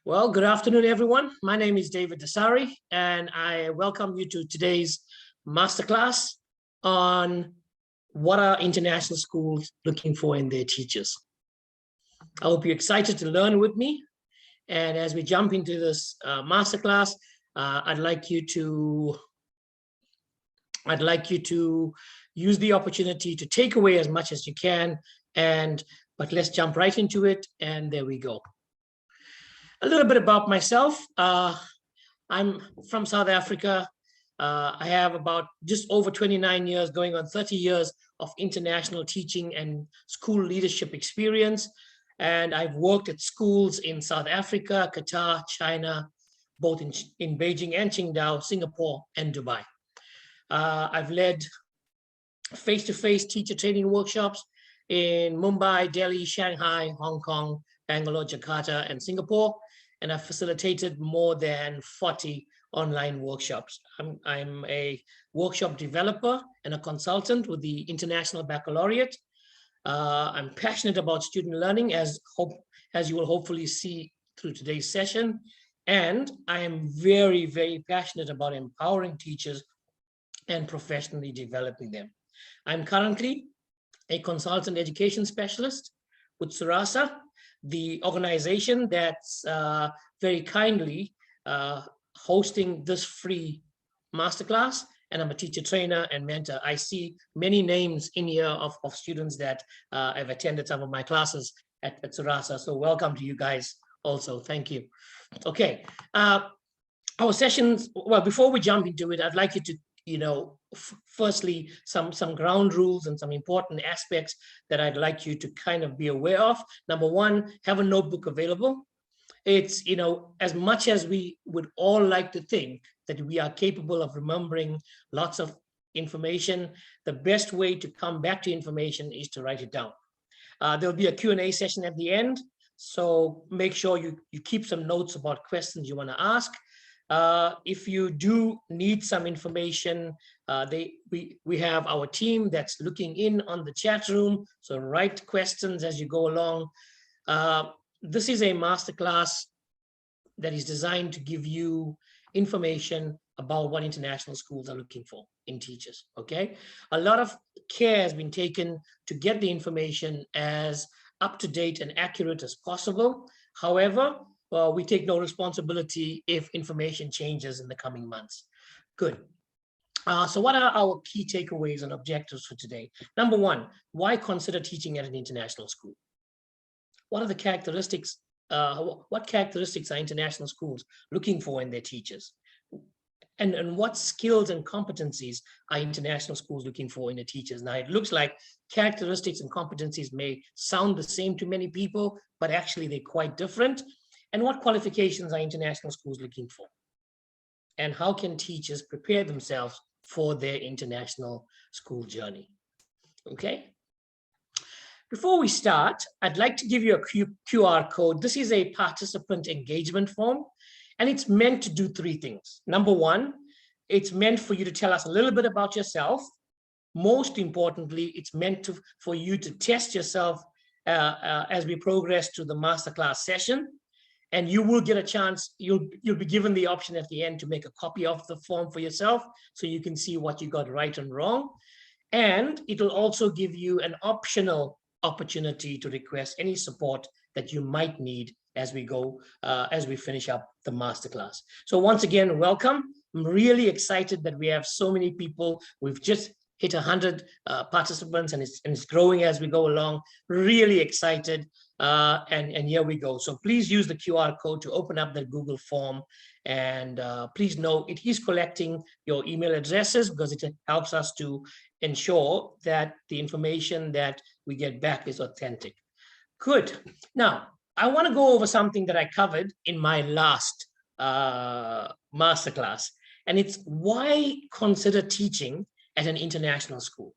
Well, good afternoon, everyone. My name is David Desari, and I welcome you to today's masterclass on what are international schools looking for in their teachers. I hope you're excited to learn with me. And as we jump into this masterclass, I'd like you to use the opportunity to take away as much as you can. But let's jump right into it. And there we go. A little bit about myself. I'm from South Africa. I have about just over 29 years, going on 30 years of international teaching and school leadership experience. And I've worked at schools in South Africa, Qatar, China, both in Beijing and Qingdao, Singapore, and Dubai. I've led face-to-face teacher training workshops in Mumbai, Delhi, Shanghai, Hong Kong, Bangalore, Jakarta, and Singapore. And I've facilitated more than 40 online workshops. I'm a workshop developer and a consultant with the International Baccalaureate. I'm passionate about student learning, as you will hopefully see through today's session. And I am very, very passionate about empowering teachers and professionally developing them. I'm currently a consultant education specialist with Suraasa, the organization that's very kindly hosting this free masterclass. And I'm a teacher trainer and mentor. I see many names in here of students that have attended some of my classes at Suraasa. So welcome to you guys also. Thank you. Okay. Our sessions, well, before we jump into it, I'd like you to, firstly, some ground rules and some important aspects that I'd like you to kind of be aware of. Number one, have a notebook available. It's, as much as we would all like to think that we are capable of remembering lots of information, the best way to come back to information is to write it down. There'll be a Q&A session at the end. So make sure you keep some notes about questions you want to ask. If you do need some information, we have our team that's looking in on the chat room. So write questions as you go along. This is a masterclass that is designed to give you information about what international schools are looking for in teachers, okay? A lot of care has been taken to get the information as up to date and accurate as possible. However, we take no responsibility if information changes in the coming months. Good. So what are our key takeaways and objectives for today? Number one, why consider teaching at an international school? What are the characteristics? What characteristics are international schools looking for in their teachers? And what skills and competencies are international schools looking for in the teachers? Now, it looks like characteristics and competencies may sound the same to many people, but actually they're quite different. And what qualifications are international schools looking for? And how can teachers prepare themselves for their international school journey? Okay. Before we start, I'd like to give you a QR code. This is a participant engagement form, and it's meant to do three things. Number one, it's meant for you to tell us a little bit about yourself. Most importantly, it's meant for you to test yourself as we progress to the masterclass session. And you will get a chance, you'll be given the option at the end to make a copy of the form for yourself so you can see what you got right and wrong. And it'll also give you an optional opportunity to request any support that you might need as we go, as we finish up the masterclass. So once again, welcome. I'm really excited that we have so many people. We've just hit 100 participants, and it's growing as we go along. Really excited. And here we go. So please use the QR code to open up the Google form. And please know it is collecting your email addresses because it helps us to ensure that the information that we get back is authentic. Good. Now, I want to go over something that I covered in my last masterclass, and it's why consider teaching at an international school.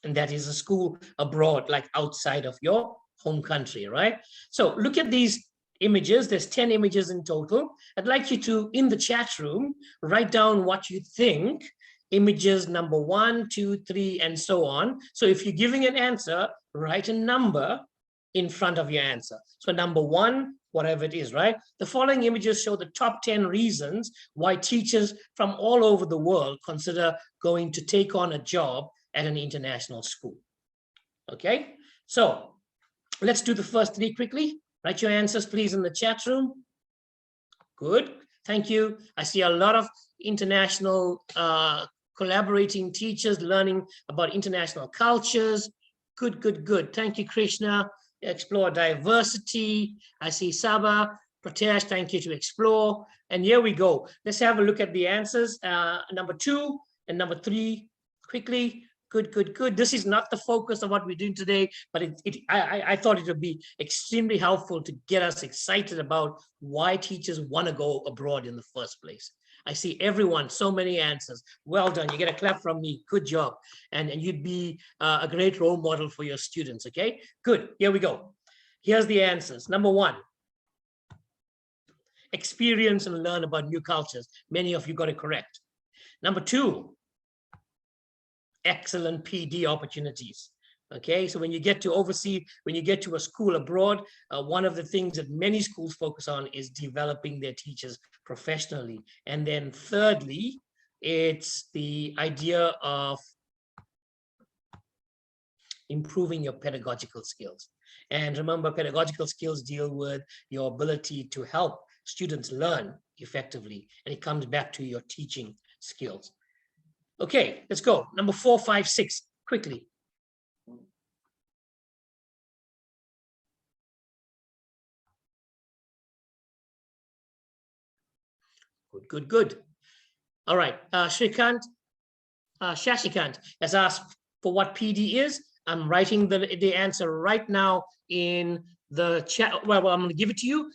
And that is a school abroad, like outside of your home country, right? So look at these images. There's 10 images in total. I'd like you to, in the chat room, write down what you think images number 1, 2, 3, and so on. So if you're giving an answer, write a number in front of your answer. So number one, whatever it is, right? The following images show the top 10 reasons why teachers from all over the world consider going to take on a job at an international school. Okay, so let's do the first three quickly. Write your answers, please, in the chat room. Good, thank you. I see a lot of international collaborating teachers learning about international cultures. Good, good, good. Thank you, Krishna. Explore diversity. I see Saba, Pratesh, thank you to explore. And here we go. Let's have a look at the answers. Number 2 and number 3 quickly. Good, good, good. This is not the focus of what we're doing today, but I thought it would be extremely helpful to get us excited about why teachers want to go abroad in the first place. I see everyone, so many answers. Well done. You get a clap from me. Good job. And you'd be a great role model for your students. Okay, good. Here we go. Here's the answers. Number 1, experience and learn about new cultures. Many of you got it correct. Number 2, excellent PD opportunities. Okay, so when you get to overseas, when you get to a school abroad, one of the things that many schools focus on is developing their teachers professionally. And then thirdly, it's the idea of improving your pedagogical skills. And remember, pedagogical skills deal with your ability to help students learn effectively, and it comes back to your teaching skills. Okay, let's go. Number 4, 5, 6, quickly. Good, good, good. All right, Shashikant has asked for what PD is. I'm writing the answer right now in the chat. Well, I'm going to give it to you.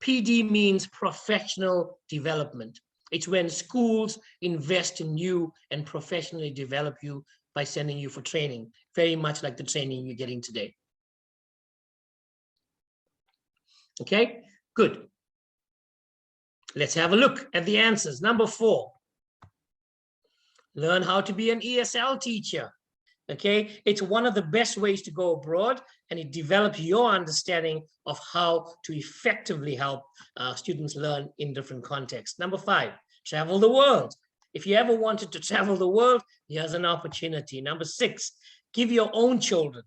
PD means professional development. It's when schools invest in you and professionally develop you by sending you for training, very much like the training you're getting today. Okay, good. Let's have a look at the answers. Number 4, learn how to be an ESL teacher. Okay, it's one of the best ways to go abroad, and it develops your understanding of how to effectively help students learn in different contexts. Number 5, travel the world. If you ever wanted to travel the world, here's an opportunity. Number 6, give your own children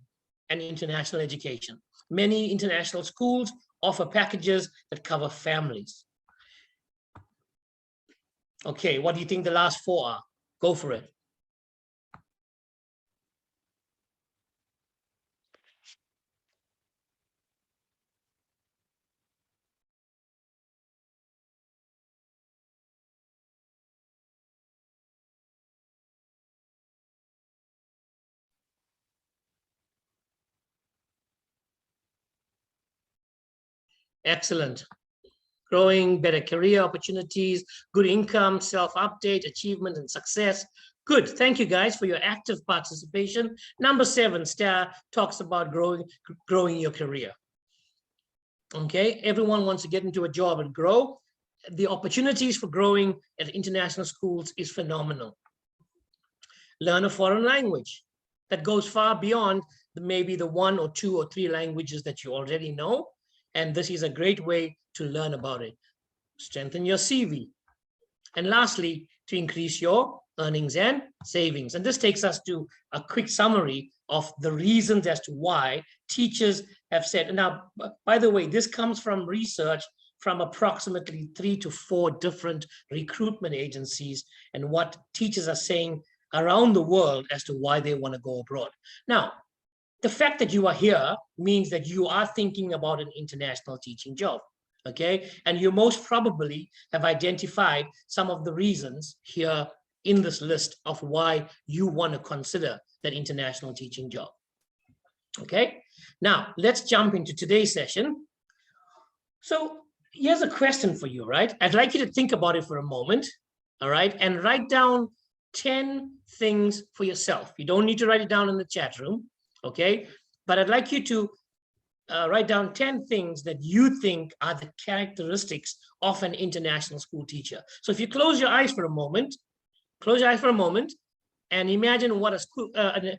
an international education. Many international schools offer packages that cover families. Okay, what do you think the last 4 are? Go for it. Excellent. Growing, better career opportunities, good income, self-update, achievement, and success. Good. Thank you, guys, for your active participation. Number 7, Star talks about growing your career. Okay, everyone wants to get into a job and grow. The opportunities for growing at international schools is phenomenal. Learn a foreign language that goes far beyond maybe the 1 or 2 or 3 languages that you already know. And this is a great way to learn about it. Strengthen your CV. And lastly, to increase your earnings and savings. And this takes us to a quick summary of the reasons as to why teachers have said. Now, by the way, this comes from research from approximately 3 to 4 different recruitment agencies and what teachers are saying around the world as to why they want to go abroad. Now, the fact that you are here means that you are thinking about an international teaching job, okay? And you most probably have identified some of the reasons here in this list of why you want to consider that international teaching job, okay? Now, let's jump into today's session. So here's a question for you, right? I'd like you to think about it for a moment, all right? And write down 10 things for yourself. You don't need to write it down in the chat room. Okay, but I'd like you to write down 10 things that you think are the characteristics of an international school teacher. So if you close your eyes for a moment, and imagine what a school, an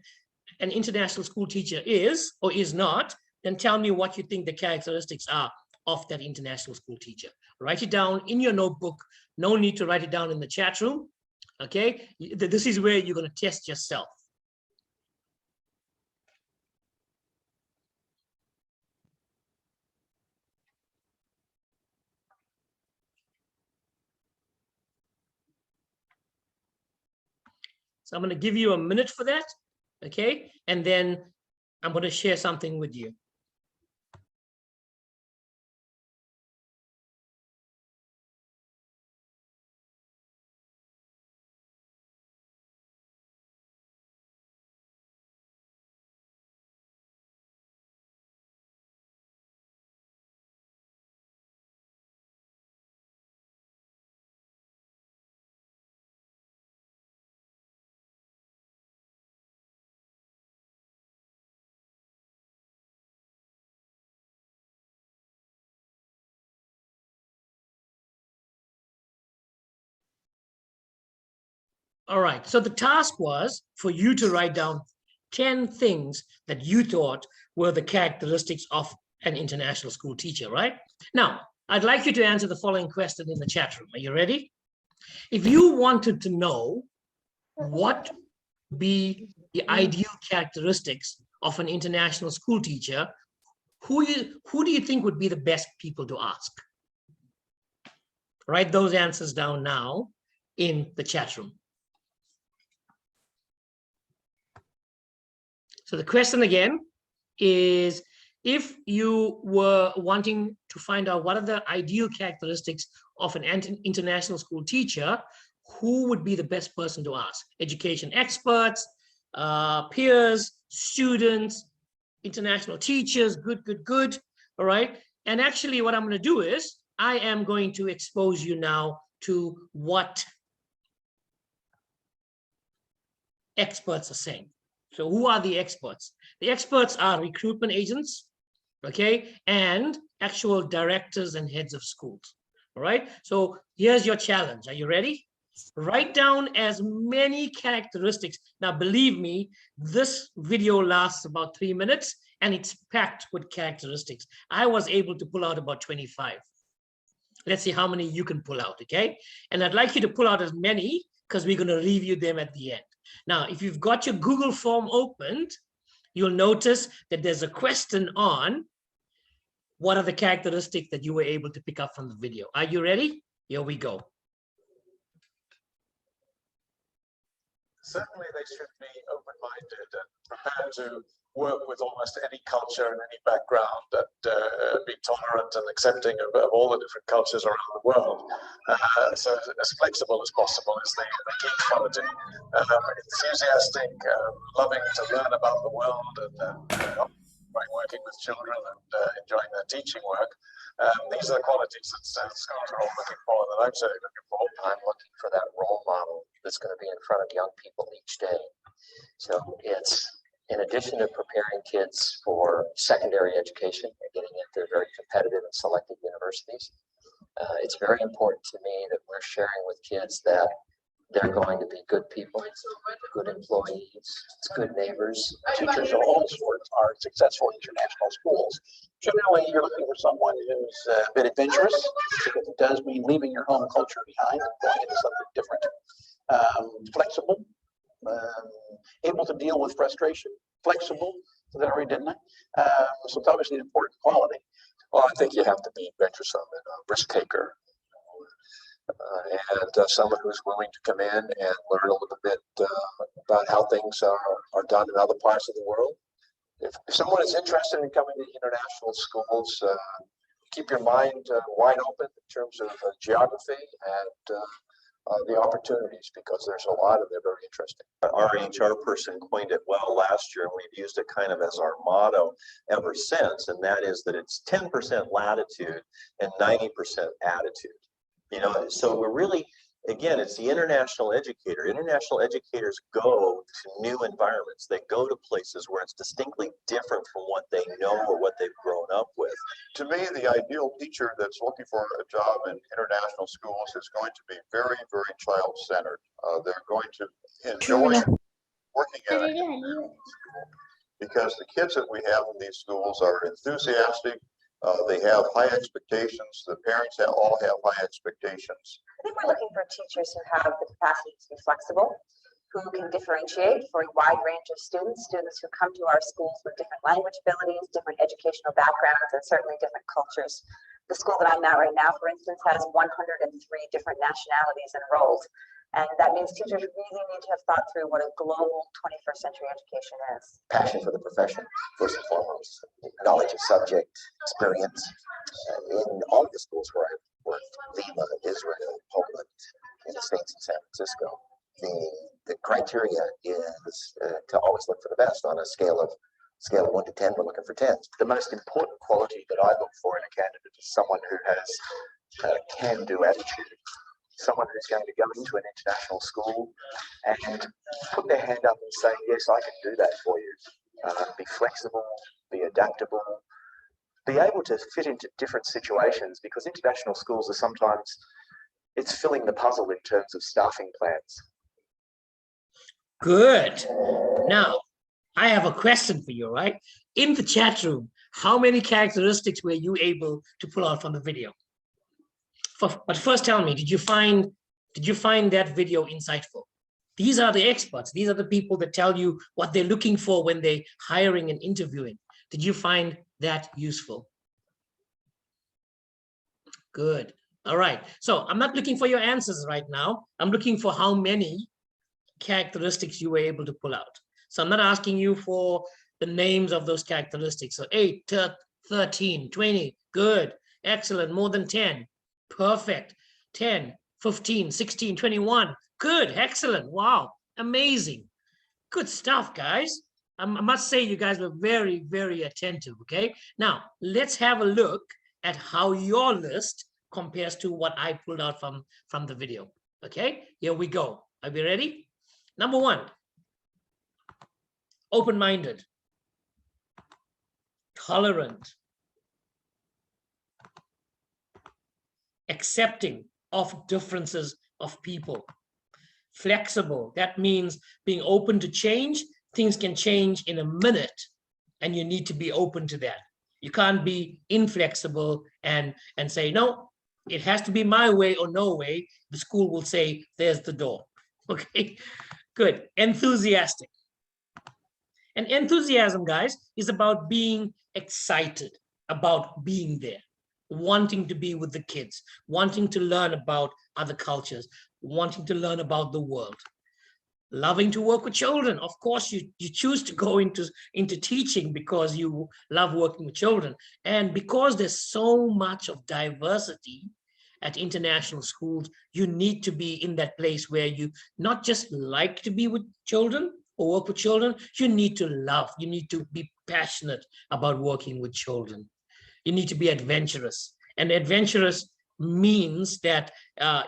international school teacher is or is not, then tell me what you think the characteristics are of that international school teacher. Write it down in your notebook. No need to write it down in the chat room. Okay, this is where you're going to test yourself. So I'm going to give you a minute for that. Okay, and then I'm going to share something with you. All right, so the task was for you to write down 10 things that you thought were the characteristics of an international school teacher, right? Now, I'd like you to answer the following question in the chat room. Are you ready? If you wanted to know what would be the ideal characteristics of an international school teacher, who do you think would be the best people to ask? Write those answers down now in the chat room. So the question again is, if you were wanting to find out what are the ideal characteristics of an international school teacher, who would be the best person to ask? Education experts, peers, students, international teachers, good. All right. And actually what I'm going to do is I am going to expose you now to what experts are saying. So who are the experts? The experts are recruitment agents, okay, and actual directors and heads of schools. All right. So here's your challenge. Are you ready? Write down as many characteristics. Now, believe me, this video lasts about 3 minutes and it's packed with characteristics. I was able to pull out about 25. Let's see how many you can pull out, okay? And I'd like you to pull out as many because we're going to review them at the end. Now, if you've got your Google form opened, you'll notice that there's a question on what are the characteristics that you were able to pick up from the video. Are you ready? Here we go. Certainly they should be open-minded and prepared to work with almost any culture and any background, and be tolerant and accepting of all the different cultures around the world. So as flexible as possible is the key quality. Enthusiastic, loving to learn about the world, and by working with children and enjoying their teaching work. These are the qualities that schools are all looking for, that I'm certainly looking for. I'm looking for that role model that's going to be in front of young people each day. So it's, in addition to preparing kids for secondary education and getting into very competitive and selected universities, it's very important to me that we're sharing with kids that they're going to be good people, good employees, good neighbors. Teachers of all sorts are successful international schools. Generally, you're looking for someone who's a bit adventurous. It does mean leaving your home culture behind and going into something different. Flexible, able to deal with frustration. Flexible, so that I already didn't I? So it's obviously an important quality. Well, I think you have to be venturesome and a risk taker. And someone who's willing to come in and learn a little bit about how things are done in other parts of the world. If someone is interested in coming to international schools, keep your mind wide open in terms of geography and the opportunities, because there's a lot and they're very interesting. Our HR person coined it well last year, and we've used it kind of as our motto ever since, and that is that it's 10% latitude and 90% attitude. You know, so we're really, again, it's the international educator. International educators go to new environments. They go to places where it's distinctly different from what they know or what they've grown up with. To me, the ideal teacher that's looking for a job in international schools is going to be very, very child-centered. They're going to enjoy working at a school. because the kids that we have in these schools are enthusiastic. They have high expectations. The parents all have high expectations. I think we're looking for teachers who have the capacity to be flexible, who can differentiate for a wide range of students who come to our schools with different language abilities, different educational backgrounds, and certainly different cultures. The school that I'm at right now, for instance, has 103 different nationalities enrolled. And that means teachers really need to have thought through what a global 21st century education is. Passion for the profession, first and foremost, knowledge of subject, experience. In all of the schools where I've worked, Lima, Israel, Poland, in the States in San Francisco, the criteria is to always look for the best on a scale of 1 to 10. We're looking for 10s. The most important quality that I look for in a candidate is someone who has a can-do attitude. Someone who's going to go into an international school and put their hand up and say, yes, I can do that for you. Be flexible, be adaptable, be able to fit into different situations, because international schools are sometimes, it's filling the puzzle in terms of staffing plans. Good. Now, I have a question for you, right? In the chat room, how many characteristics were you able to pull out from the video? But first tell me, did you find that video insightful? These are the experts. These are the people that tell you what they're looking for when they're hiring and interviewing. Did you find that useful? Good. All right. So I'm not looking for your answers right now. I'm looking for how many characteristics you were able to pull out. So I'm not asking you for the names of those characteristics. So 8, 13, 20. Good. Excellent. More than 10. Perfect. 10, 15, 16, 21. Good. Excellent. Wow. Amazing. Good stuff, guys. I must say you guys were very, very attentive. Okay. Now let's have a look at how your list compares to what I pulled out from the video. Okay. Here we go. Are we ready? Number 1, open-minded, tolerant, accepting of differences of people, flexible. That means being open to change. Things can change in a minute, and you need to be open to that. You can't be inflexible and say, no, it has to be my way or no way. The school will say, there's the door. Okay, good. Enthusiastic. And enthusiasm, guys, is about being excited about being there, wanting to be with the kids, wanting to learn about other cultures, wanting to learn about the world, loving to work with children. Of course, you choose to go into teaching because you love working with children. And because there's so much of diversity at international schools, you need to be in that place where you not just like to be with children or work with children, you need to love, you need to be passionate about working with children. You need to be adventurous. And adventurous means that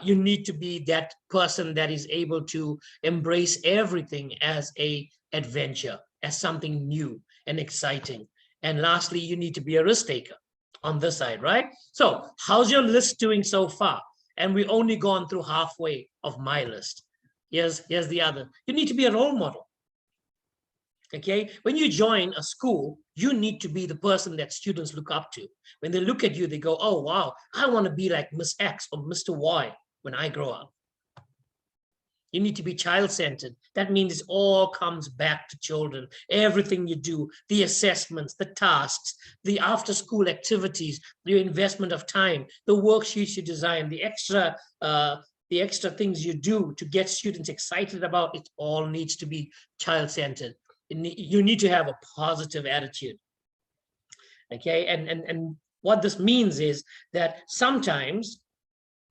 you need to be that person that is able to embrace everything as an adventure, as something new and exciting. And lastly, you need to be a risk taker on this side, right? So how's your list doing so far? And we've only gone through halfway of my list. Here's the other. You need to be a role model. Okay, when you join a school, you need to be the person that students look up to. When they look at you, they go, oh, wow, I want to be like Miss X or Mr. Y when I grow up. You need to be child-centered. That means it all comes back to children. Everything you do, the assessments, the tasks, the after-school activities, your investment of time, the worksheets you design, the extra things you do to get students excited about it, all needs to be child-centered. You need to have a positive attitude. Okay, and what this means is that sometimes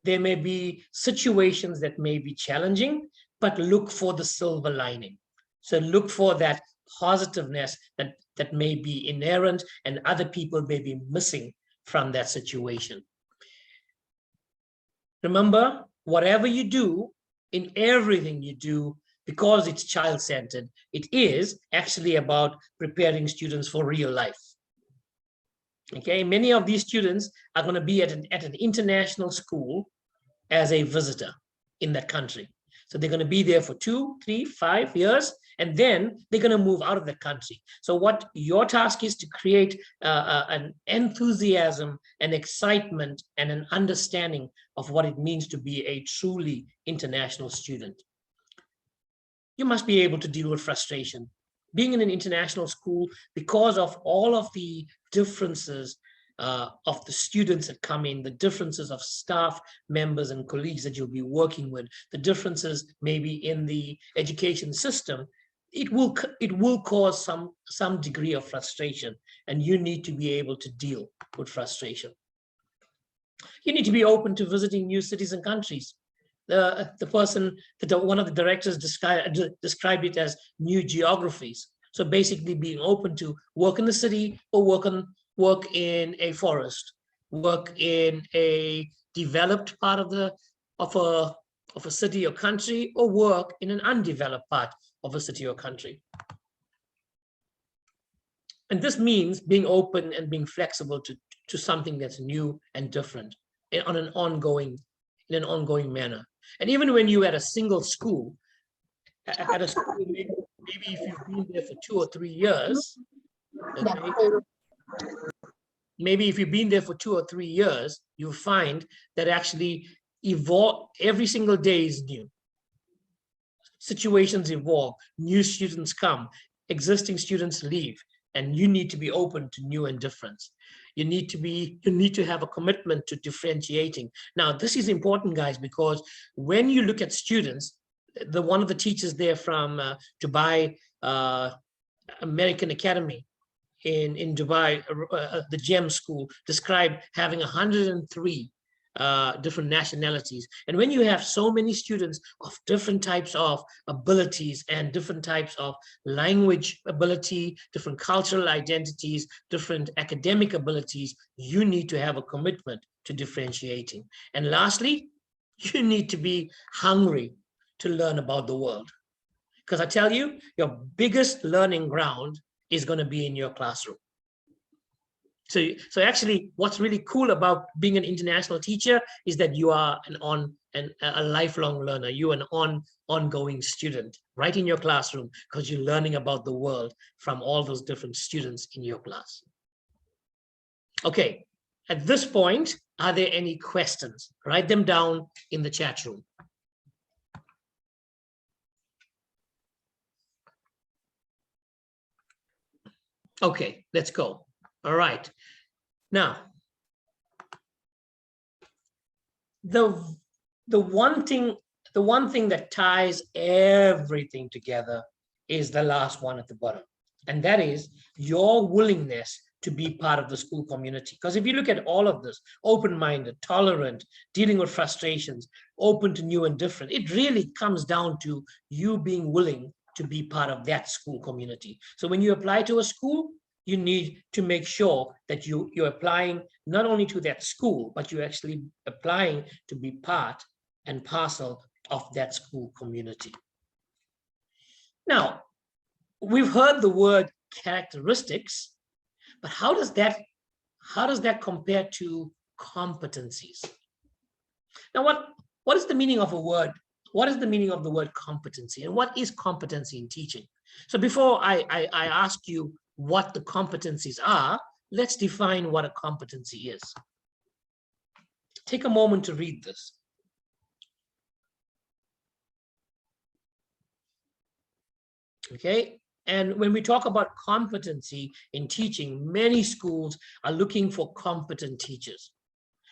there may be situations that may be challenging, but look for the silver lining. So look for that positiveness that may be inherent and other people may be missing from that situation. Remember, whatever you do, in everything you do, because it's child-centered, it is actually about preparing students for real life. Okay, many of these students are going to be at an international school as a visitor in that country. So they're going to be there for 2, 3, 5 years, and then they're going to move out of the country. So what your task is to create an enthusiasm, an excitement, and an understanding of what it means to be a truly international student. You must be able to deal with frustration. Being in an international school, because of all of the differences of the students that come in, the differences of staff members and colleagues that you'll be working with, the differences maybe in the education system, it will cause some degree of frustration, and you need to be able to deal with frustration. You need to be open to visiting new cities and countries. One of the directors described it as new geographies. So basically being open to work in the city or work in a forest, work in a developed part of a city or country, or work in an undeveloped part of a city or country. And this means being open and being flexible to something that's new and different in an ongoing manner. And even when you're at a single school, maybe if you've been there for 2 or 3 years, okay, maybe if you've been there for 2 or 3 years, you'll find that actually every single day is new. Situations evolve, new students come, existing students leave, and you need to be open to new and different. You need to have a commitment to differentiating. Now, this is important, guys, because when you look at students, one of the teachers there from Dubai American Academy in Dubai, the GEM school, described having 103 different nationalities. And when you have so many students of different types of abilities and different types of language ability, different cultural identities, different academic abilities, you need to have a commitment to differentiating. And lastly, you need to be hungry to learn about the world. Because I tell you, your biggest learning ground is going to be in your classroom. So actually, what's really cool about being an international teacher is that you are a lifelong learner. You're an ongoing student right in your classroom, because you're learning about the world from all those different students in your class. Okay, at this point, are there any questions? Write them down in the chat room. Okay, let's go. All right. Now, the one thing that ties everything together is the last one at the bottom, and that is your willingness to be part of the school community. Because if you look at all of this, open-minded, tolerant, dealing with frustrations, open to new and different, it really comes down to you being willing to be part of that school community. So when you apply to a school, you need to make sure that you're applying not only to that school, but you're actually applying to be part and parcel of that school community. Now, we've heard the word characteristics, but how does that compare to competencies? Now, what is the meaning of a word? What is the meaning of the word competency, and what is competency in teaching? So before I ask you what the competencies are, let's define what a competency is. Take a moment to read this. Okay, and when we talk about competency in teaching, many schools are looking for competent teachers.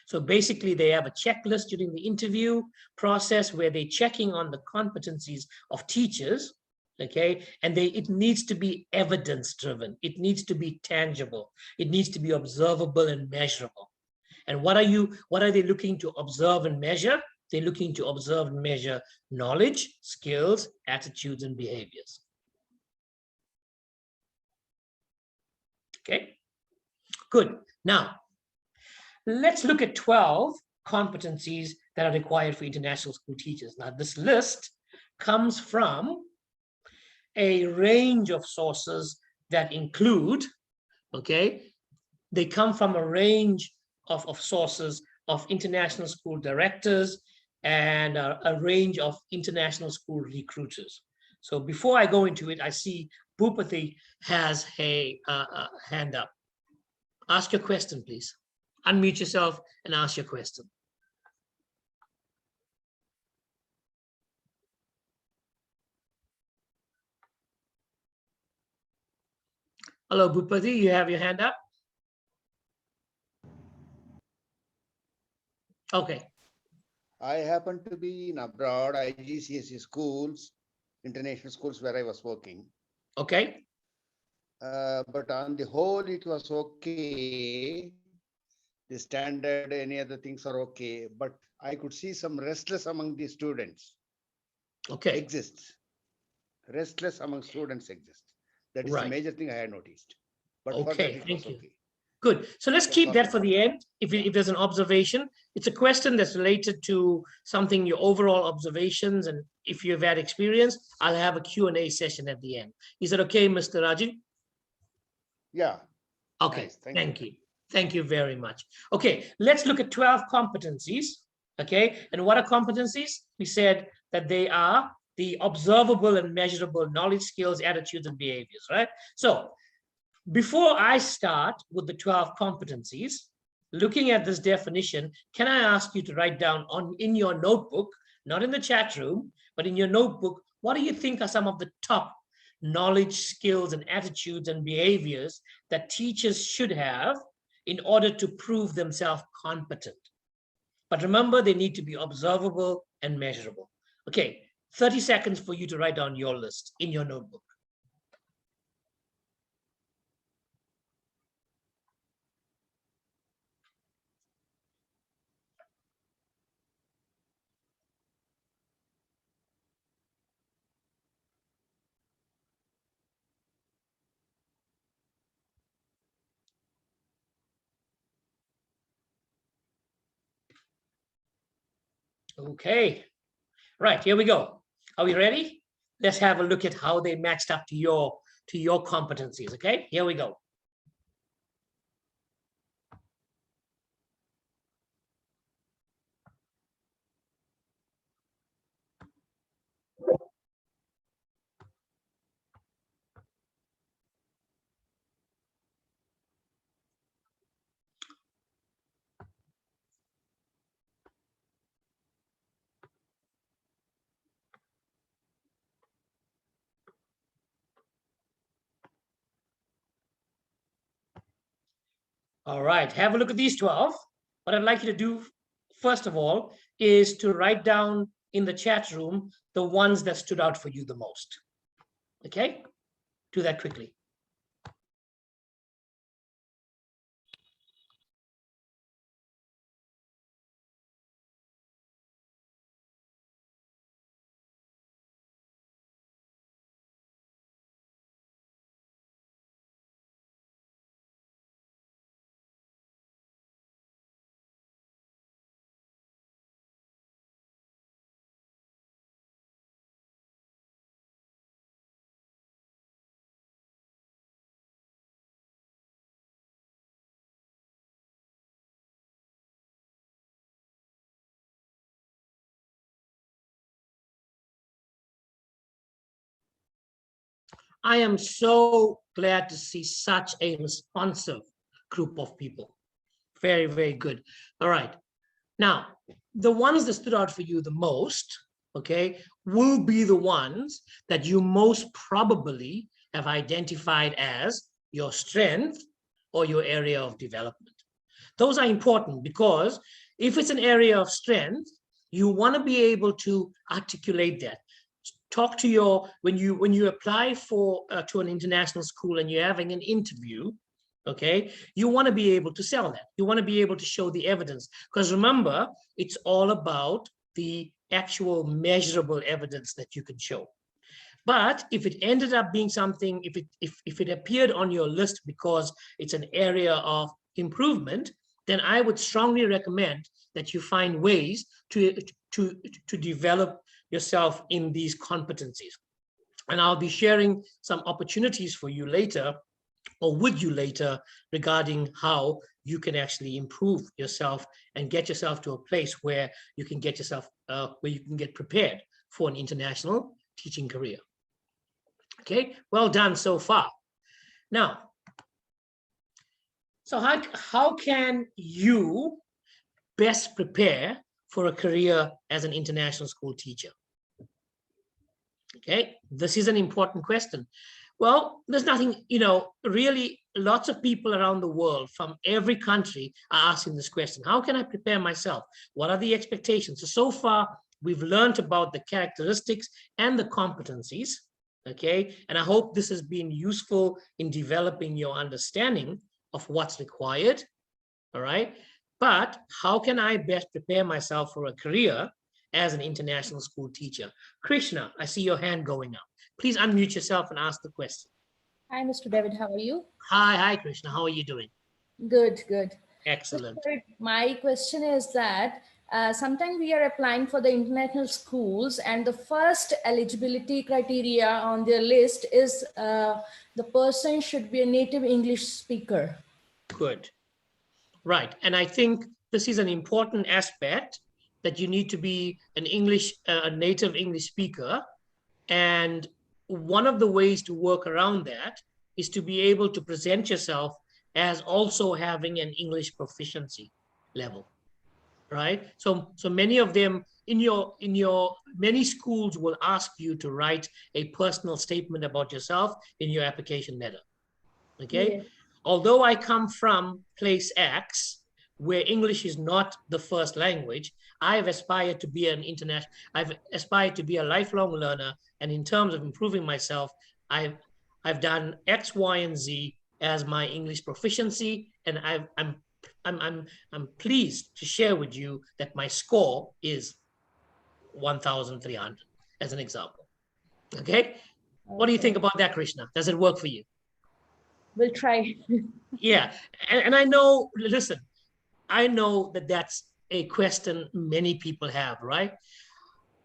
So basically, they have a checklist during the interview process where they're checking on the competencies of teachers. Okay, and it needs to be evidence-driven. It needs to be tangible. It needs to be observable and measurable. And what are they looking to observe and measure? They're looking to observe and measure knowledge, skills, attitudes, and behaviors. Okay, good. Now, let's look at 12 competencies that are required for international school teachers. Now, this list comes from a range of sources that include, okay, they come from a range of sources of international school directors, and a range of international school recruiters. So before I go into it, I see Bhupati has a hand up. Ask your question, please. Unmute yourself and ask your question. Hello, Bhupati, you have your hand up? Okay. I happen to be in abroad, IGCSE schools, international schools where I was working. Okay. But on the whole, it was okay. The standard, any other things are okay. But I could see some restless among the students. Okay. Exists. Restless among students exists. That is Right. the major thing I had noticed. But for that, Okay, it thank was you. okay. Good. So let's That's keep all that I for the end. If there's an observation, it's a question that's related to something, your overall observations, and if you've had experience, I'll have a Q&A session at the end. Is that okay, Mr. Rajan? Yeah. Okay, Nice. thank you. Thank you very much. Okay, let's look at 12 competencies. Okay, and what are competencies? We said that they are the observable and measurable knowledge, skills, attitudes, and behaviors, right? So before I start with the 12 competencies, looking at this definition, can I ask you to write down in your notebook, not in the chat room, but in your notebook, what do you think are some of the top knowledge, skills, and attitudes and behaviors that teachers should have in order to prove themselves competent? But remember, they need to be observable and measurable. Okay, 30 seconds for you to write down your list in your notebook. Okay, right, here we go. Are we ready? Let's have a look at how they matched up to your competencies, okay? Here we go. All right, have a look at these 12. What I'd like you to do, first of all, is to write down in the chat room the ones that stood out for you the most. Okay, do that quickly. I am so glad to see such a responsive group of people. Very, very good. All right. Now, the ones that stood out for you the most, okay, will be the ones that you most probably have identified as your strength or your area of development. Those are important because if it's an area of strength, you want to be able to articulate that. Talk to your, when you apply for to an international school and you're having an interview, okay, you want to be able to sell that. You want to be able to show the evidence, because remember, it's all about the actual measurable evidence that you can show. But if it ended up being something, if it appeared on your list because it's an area of improvement, then I would strongly recommend that you find ways to develop yourself in these competencies. And I'll be sharing some opportunities for you later, or with you later, regarding how you can actually improve yourself and get yourself to a place where you can get yourself where you can get prepared for an international teaching career. Okay, well done so far. Now, so how can you best prepare for a career as an international school teacher? Okay, this is an important question. Well, there's nothing, really lots of people around the world from every country are asking this question. How can I prepare myself? What are the expectations? So far, we've learned about the characteristics and the competencies, okay? And I hope this has been useful in developing your understanding of what's required, all right? But how can I best prepare myself for a career as an international school teacher? Krishna, I see your hand going up. Please unmute yourself and ask the question. Hi, Mr. David. How are you? Hi, Krishna. How are you doing? Good, good. Excellent. My question is that sometimes we are applying for the international schools, and the first eligibility criteria on their list is the person should be a native English speaker. Good. Right. And I think this is an important aspect, that you need to be a native English speaker. And one of the ways to work around that is to be able to present yourself as also having an English proficiency level, right? So many of them in your many schools will ask you to write a personal statement about yourself in your application letter, okay? Yeah. Although I come from place X, where English is not the first language, I've aspired to be I've aspired to be a lifelong learner. And in terms of improving myself, I've done X, Y, and Z as my English proficiency. And I'm pleased to share with you that my score is 1,300 as an example. Okay. What do you think about that, Krishna? Does it work for you? We'll try. Yeah. And I know, listen, I know that that's a question many people have, right?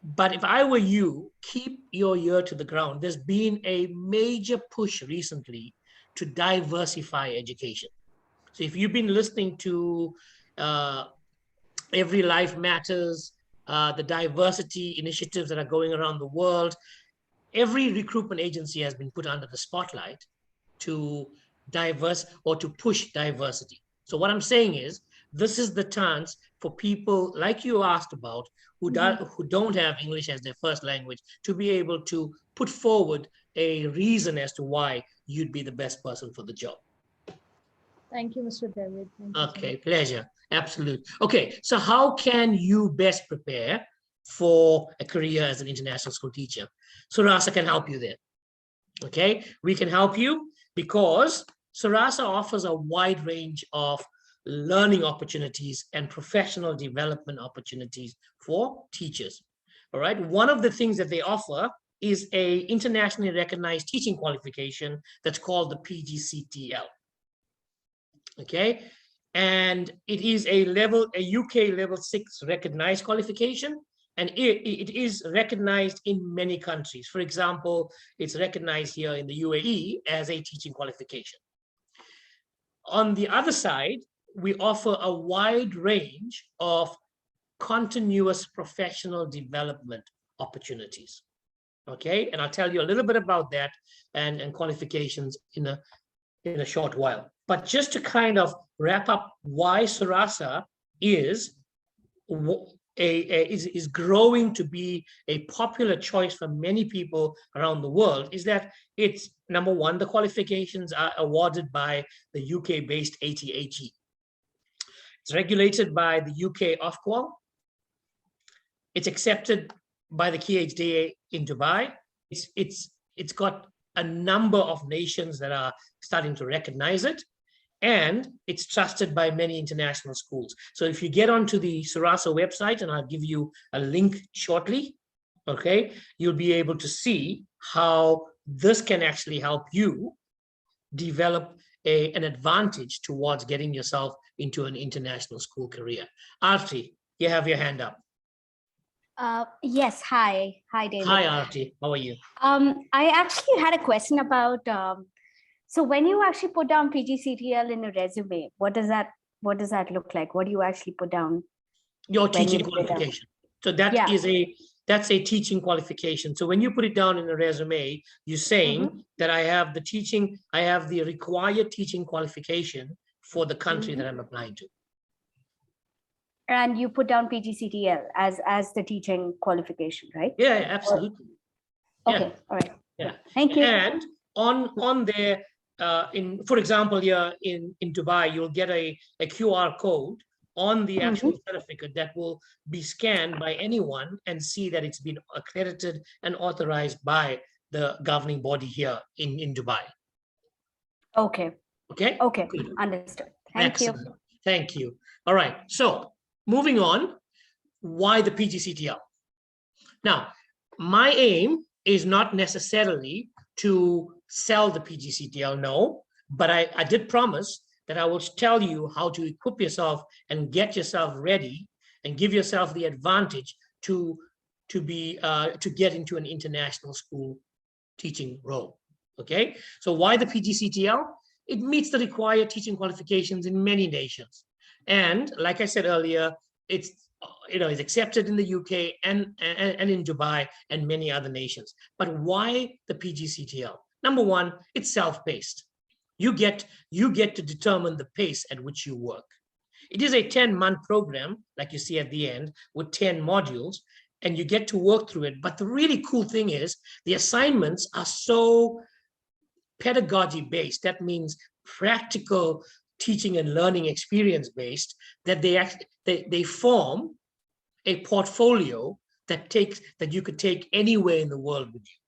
But if I were you, keep your ear to the ground. There's been a major push recently to diversify education. So if you've been listening to Every Life Matters, the diversity initiatives that are going around the world, every recruitment agency has been put under the spotlight to push diversity. So what I'm saying is, this is the chance for people like you asked about, who don't have English as their first language, to be able to put forward a reason as to why you'd be the best person for the job. Thank you, Mr. David. Thank you. Okay, pleasure. Absolutely. Okay, so how can you best prepare for a career as an international school teacher? Suraasa can help you there. Okay, we can help you because Suraasa offers a wide range of learning opportunities and professional development opportunities for teachers. All right. One of the things that they offer is a internationally recognized teaching qualification that's called the Pgctl. Okay. And it is a UK level 6 recognized qualification. And it is recognized in many countries. For example, it's recognized here in the UAE as a teaching qualification. On the other side, we offer a wide range of continuous professional development opportunities. Okay, and I'll tell you a little bit about that and qualifications in a short while. But just to kind of wrap up why Suraasa is growing to be a popular choice for many people around the world, is that it's, number one, the qualifications are awarded by the UK-based ATHE. It's regulated by the UK Ofqual. It's accepted by the KHDA in Dubai. It's got a number of nations that are starting to recognize it, and it's trusted by many international schools. So if you get onto the Suraasa website, and I'll give you a link shortly, okay, you'll be able to see how this can actually help you develop an advantage towards getting yourself into an international school career. Arti, you have your hand up. Yes, hi, David. Hi, Arti, how are you? I actually had a question about, so when you actually put down Pgctl in a resume, what does that look like? What do you actually put down? Your teaching qualification. So that Yeah. is that's a teaching qualification. So when you put it down in a resume, you're saying that I have the required teaching qualification for the country that I'm applying to. And you put down Pgctl as the teaching qualification, right? Yeah, absolutely. Okay, Yeah. all right. Yeah. Thank you. And on there, for example, here in Dubai, you'll get a QR code on the actual certificate that will be scanned by anyone and see that it's been accredited and authorized by the governing body here in Dubai. Okay. Okay. Okay. Good. Understood. Thank you. Excellent. Thank you. All right. So moving on, why the PGCTL? Now, my aim is not necessarily to sell the PGCTL, no, but I did promise that I will tell you how to equip yourself and get yourself ready and give yourself the advantage to get into an international school teaching role. Okay, so why the PGCTL? It meets the required teaching qualifications in many nations, and like I said earlier, it's accepted in the UK and in Dubai and many other nations. But why the PGCTL? Number one, it's self-paced. You get to determine the pace at which you work. It is a 10-month program, like you see at the end, with 10 modules, and you get to work through it. But the really cool thing is the assignments are so pedagogy-based. That means practical teaching and learning experience-based, that they form a portfolio that you could take anywhere in the world with you.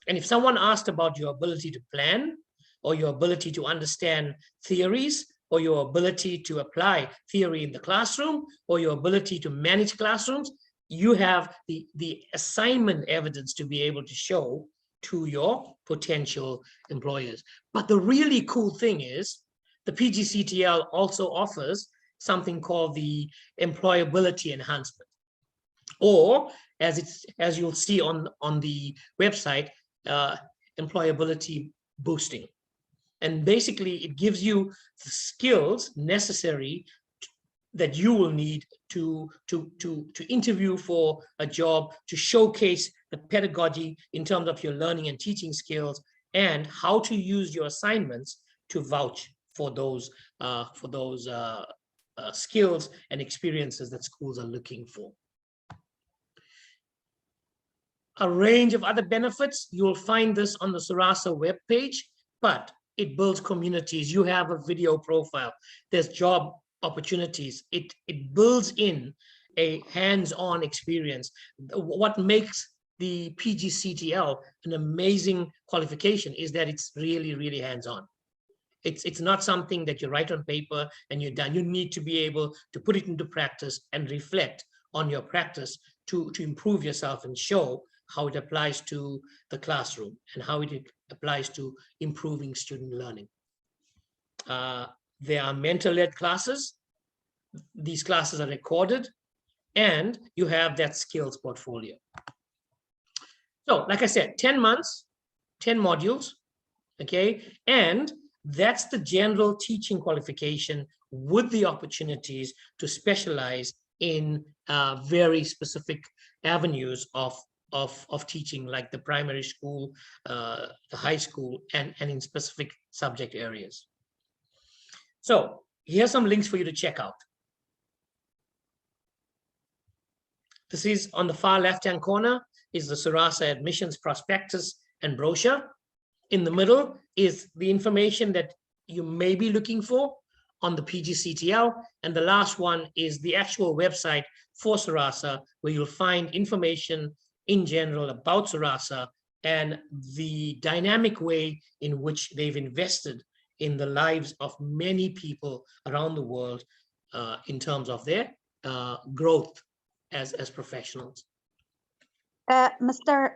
And if someone asked about your ability to plan, or your ability to understand theories, or your ability to apply theory in the classroom, or your ability to manage classrooms, you have the assignment evidence to be able to show to your potential employers. But the really cool thing is the PGCTL also offers something called the employability enhancement, or as you'll see on the website, employability boosting. And basically it gives you the skills necessary that you will need to interview for a job, to showcase the pedagogy in terms of your learning and teaching skills, and how to use your assignments to vouch for those skills and experiences that schools are looking for. A range of other benefits, you'll find this on the Suraasa webpage, but it builds communities. You have a video profile. There's job opportunities. It builds in a hands-on experience. What makes the PGCTL an amazing qualification is that it's really, really hands-on. It's not something that you write on paper and you're done. You need to be able to put it into practice and reflect on your practice to improve yourself and show how it applies to the classroom and how it applies to improving student learning. There are mentor-led classes. These classes are recorded, and you have that skills portfolio. So, like I said, 10 months, 10 modules, okay? And that's the general teaching qualification with the opportunities to specialize in very specific avenues of teaching, like the primary school, the high school, and in specific subject areas. So here's some links for you to check out. This is on the far left-hand corner is the Suraasa admissions prospectus and brochure. In the middle is the information that you may be looking for on the PGCTL. And the last one is the actual website for Suraasa, where you'll find information in general about Suraasa and the dynamic way in which they've invested in the lives of many people around the world in terms of their growth as professionals. Mr.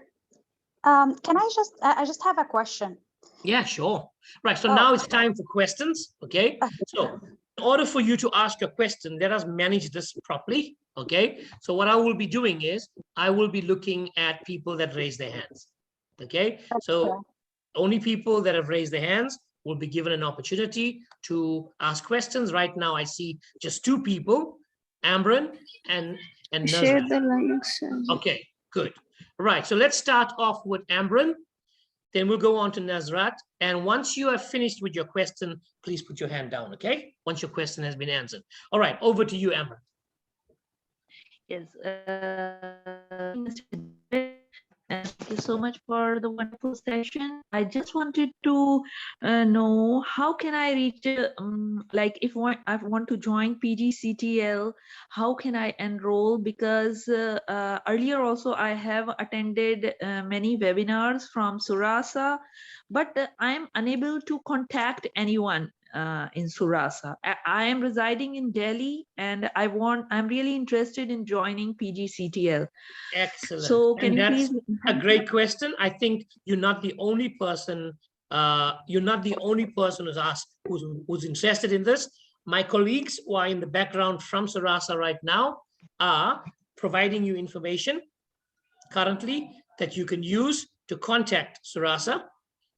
Can I just have a question? Yeah, sure. Right, so now it's time for questions, okay? So in order for you to ask your question, let us manage this properly, okay? So what I will be doing is I will be looking at people that raise their hands, okay? So only people that have raised their hands will be given an opportunity to ask questions. Right now, I see just 2 people. Amran and Share Nazrat. the links. Okay, good. Right, so let's start off with Amran. Then we'll go on to Nazrat. And once you are finished with your question, please put your hand down, okay? Once your question has been answered. All right, over to you, Amran. Yes. Thank you so much for the wonderful session. I just wanted to know how can I reach, like if I want to join Pgctl, how can I enroll? Because earlier also I have attended many webinars from Suraasa, but I'm unable to contact anyone in Suraasa. I am residing in Delhi and I'm really interested in joining Pgctl. Excellent. So can you that's please? a great question. I think you're not the only person. Who's asked, who's interested in this. My colleagues who are in the background from Suraasa right now are providing you information currently that you can use to contact Suraasa.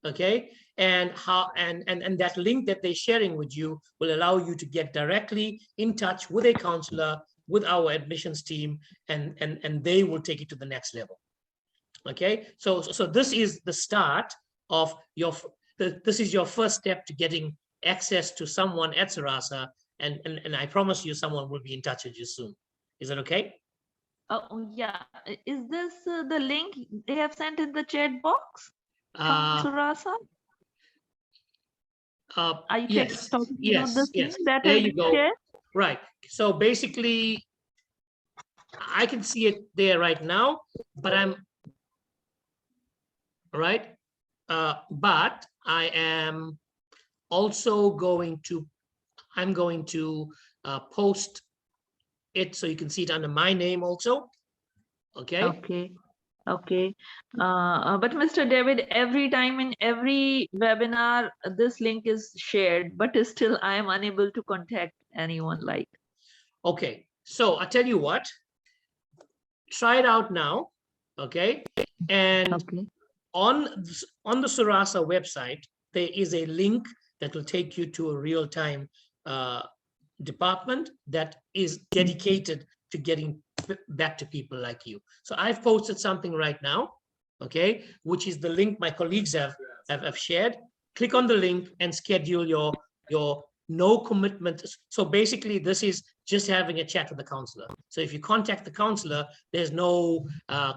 Okay, and that link that they're sharing with you will allow you to get directly in touch with a counselor, with our admissions team, and they will take it to the next level. Okay, so this is the start of this is your first step to getting access to someone at Suraasa, and I promise you someone will be in touch with you soon. Is that okay? Oh yeah, is this the link they have sent in the chat box from Suraasa? Are you Yes, talking yes, about the yes. link that There has you been go. shared? Right. So basically, I can see it there right now, but I'm right. But I am also going to, post it so you can see it under my name also. Okay. Okay. Okay. But Mr. David, every time in every webinar, this link is shared, but still I am unable to contact anyone like. Okay. So I tell you what, try it out now. Okay. And Okay. on the Suraasa website, there is a link that will take you to a real-time department that is dedicated to getting back to people like you. So I've posted something right now, okay, which is the link my colleagues have shared. Click on the link and schedule your no commitment. So basically, this is just having a chat with the counselor. So if you contact the counselor, there's no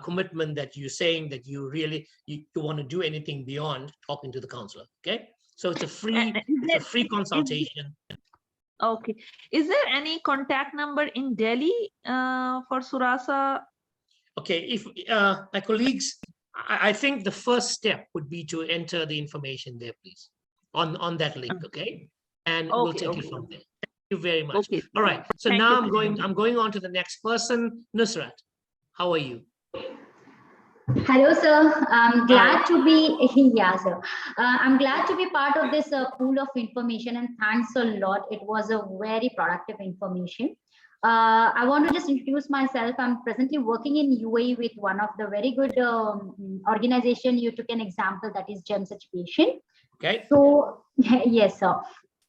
commitment that you're saying that you really you want to do anything beyond talking to the counselor. Okay, so it's a free consultation. Okay. Is there any contact number in Delhi for Suraasa? Okay, if my colleagues, I think the first step would be to enter the information there, please, on that link. Okay, and we'll take it from there. Thank you very much. Okay. All right. So Thank now you. I'm going on to the next person. Nusrat, how are you? Hello, sir. I'm glad to be yeah, sir. I'm glad to be part of this pool of information, and thanks a lot. It was a very productive information. I want to just introduce myself. I'm presently working in UAE with one of the very good organization. You took an example, that is GEMS Education. Okay. So yes, sir.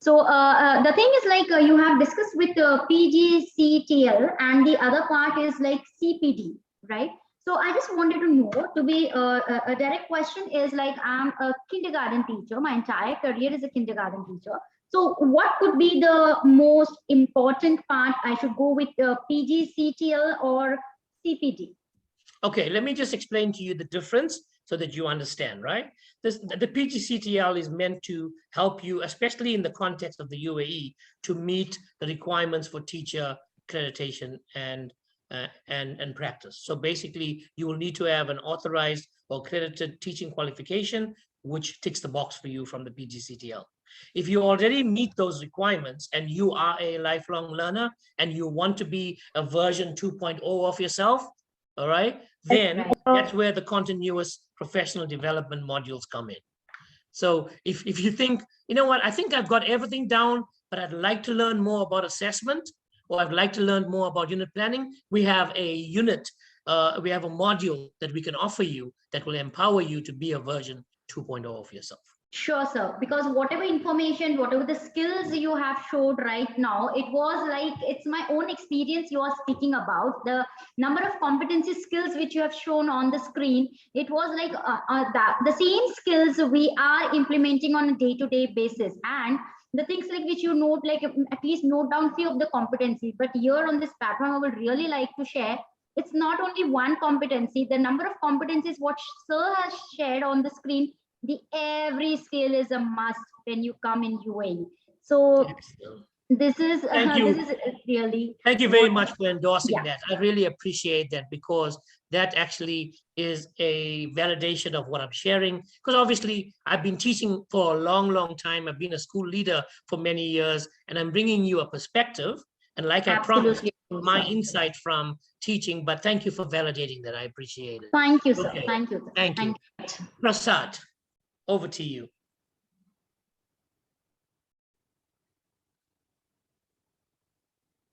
So the thing is, like you have discussed with Pgctl, and the other part is like CPD, right? So I just wanted to know, to be a direct question is like, I'm a kindergarten teacher. My entire career is a kindergarten teacher. So what could be the most important part? I should go with Pgctl or CPD? Okay, let me just explain to you the difference so that you understand, right? The Pgctl is meant to help you, especially in the context of the UAE, to meet the requirements for teacher accreditation and practice. So basically, you will need to have an authorized or accredited teaching qualification, which ticks the box for you from the Pgctl. If you already meet those requirements and you are a lifelong learner and you want to be a version 2.0 of yourself, all right, then that's where the continuous professional development modules come in. So if you think, you know what, I think I've got everything down, but I'd like to learn more about assessment, or I'd like to learn more about unit planning, we have a unit, we have a module that we can offer you that will empower you to be a version 2.0 of yourself. Sure, sir. Because whatever information, whatever the skills you have showed right now, it was like, it's my own experience you are speaking about. The number of competency skills which you have shown on the screen, it was like the same skills we are implementing on a day-to-day basis. And the things like which you note, like at least note down few of the competency. But here on this platform, I would really like to share, it's not only one competency, the number of competencies what sir has shared on the screen, the every skill is a must when you come in UAE. So this is Thank you. this is really. Thank you very much for endorsing Yeah. that. I really appreciate that, because that actually is a validation of what I'm sharing. Because obviously I've been teaching for a long, long time. I've been a school leader for many years, and I'm bringing you a perspective. And like I promised, my insight from teaching, but thank you for validating that. I appreciate it. Thank you, sir. Okay. Thank you. Thank you. Prasad, over to you.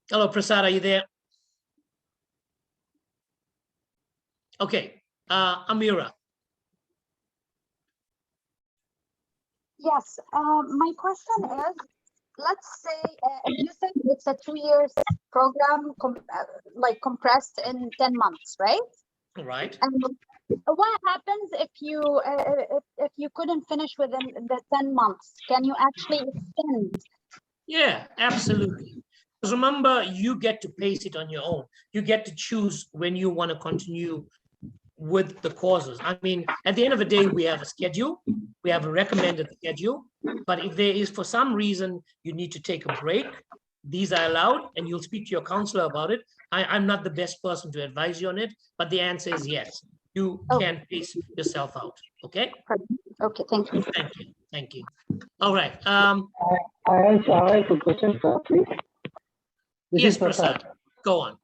Hello, Prasad, are you there? Okay, Amira. Yes, my question is, let's say you said it's a 2 years program, like compressed in 10 months, right? Right. And what happens if you couldn't finish within the 10 months? Can you actually extend? Yeah, absolutely. Because remember, you get to pace it on your own. You get to choose when you want to continue with the courses. I mean, at the end of the day, we have a schedule. We have a recommended schedule. But if there is, for some reason, you need to take a break, these are allowed, and you'll speak to your counselor about it. I'm not the best person to advise you on it, but the answer is yes. You can pace yourself out. Okay? Okay, thank you. Thank you. Thank you. All right. I have a question, sir, please. Yes, Prasad. Go on.